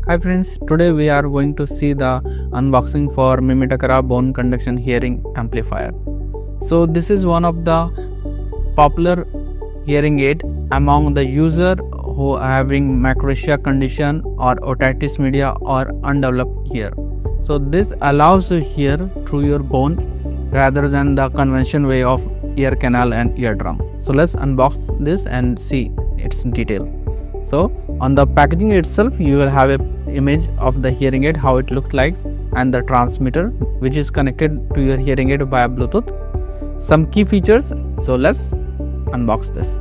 Hi friends, today we are going to see the unboxing for Mimitakara bone conduction hearing amplifier. So this is one of the popular hearing aid among the user who are having macrotia condition or otitis media or undeveloped ear. So this allows you hear through your bone rather than the conventional way of ear canal and eardrum. So let's unbox this and see its detail. So on the packaging itself you will have a image of the hearing aid, how it looks like, and the transmitter which is connected to your hearing aid via Bluetooth. Some key features. So let's unbox this.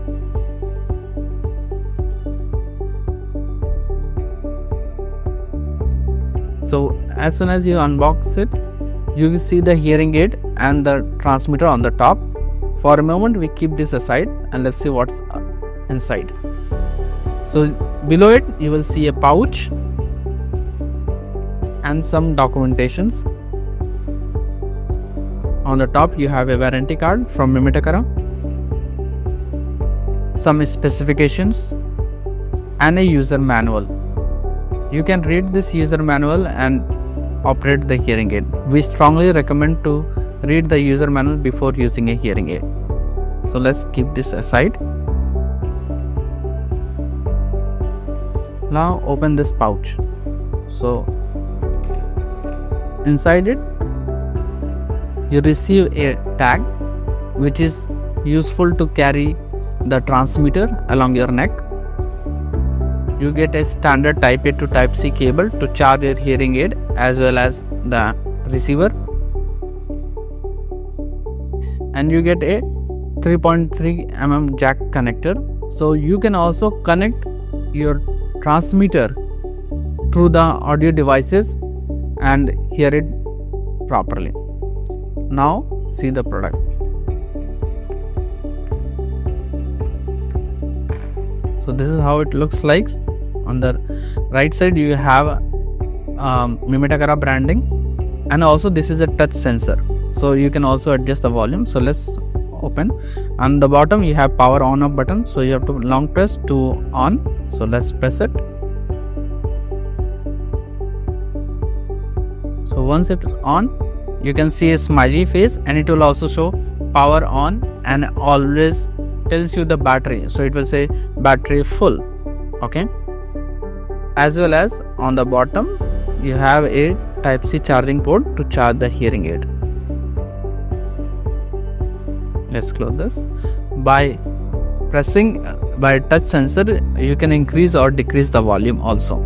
So as soon as you unbox it, you will see the hearing aid and the transmitter on the top. For a moment we keep this aside and let's see what's inside. So below it you will see a pouch and some documentations. On the top you have a warranty card from Mimitakara, some specifications and a user manual. You can read this user manual and operate the hearing aid. We strongly recommend to read the user manual before using a hearing aid. So let's keep this aside. Now open this pouch. So inside it you receive a tag which is useful to carry the transmitter along your neck. You get a standard type A to type C cable to charge your hearing aid as well as the receiver, and you get a 3.3 mm jack connector. So you can also connect your transmitter through the audio devices and hear it properly. Now see the product. So this is how it looks like. On the right side you have Mimitakara branding, and also this is a touch sensor, so you can also adjust the volume. So let's open. On the bottom you have power on off button, so you have to long press to on. So let's press it. So once it is on, you can see a smiley face, and it will also show power on and always tells you the battery. So it will say battery full. Okay. As well as on the bottom you have a type C charging port to charge the hearing aid. Let's close this. By pressing by touch sensor you can increase or decrease the volume also.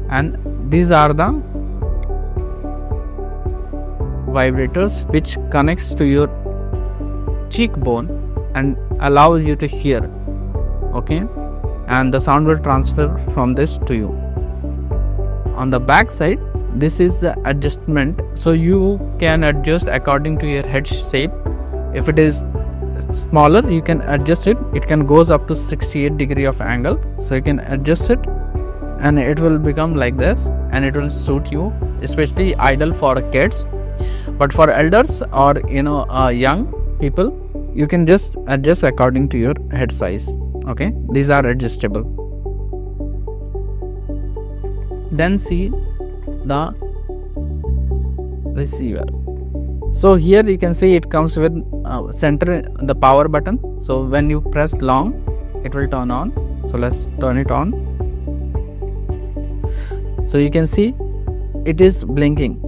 And these are the vibrators which connects to your cheekbone and allows you to hear. Okay, and the sound will transfer from this to you. On the back side this is the adjustment, so you can adjust according to your head shape. If it is smaller you can adjust it. It can goes up to 68 degree of angle, so you can adjust it and it will become like this, and it will suit you, especially ideal for kids. But for elders or young people, you can just adjust according to your head size. Okay, these are adjustable. Then see the receiver. So here you can see it comes with center the power button. So when you press long it will turn on. So let's turn it on. So you can see it is blinking,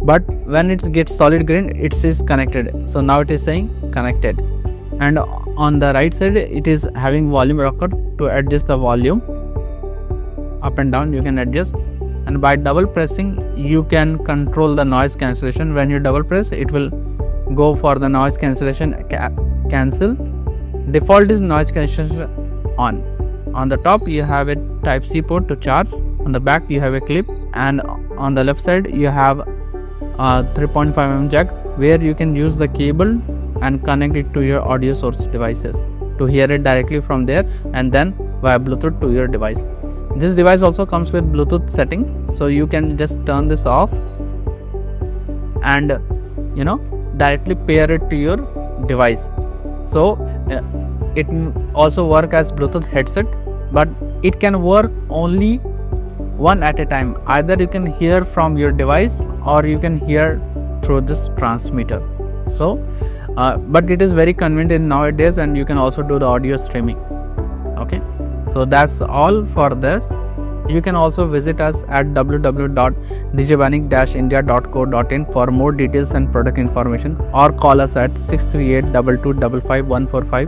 but when it gets solid green it says connected. So now it is saying connected. And on the right side it is having volume rocker to adjust the volume up and down. You can adjust, and by double pressing you can control the noise cancellation. When you double press it will go for the noise cancellation cancel. Default is noise cancellation on. On the top you have a type C port to charge. On the back you have a clip, and on the left side you have a 3.5 mm jack where you can use the cable and connect it to your audio source devices to hear it directly from there, and then via Bluetooth to your device. This device also comes with Bluetooth setting, so you can just turn this off and directly pair it to your device. So it also work as Bluetooth headset, but it can work only one at a time. Either you can hear from your device or you can hear through this transmitter. So but it is very convenient nowadays, and you can also do the audio streaming. Okay, so that's all for this. You can also visit us at www.digibionic-india.co.in for more details and product information, or call us at 638 2255 145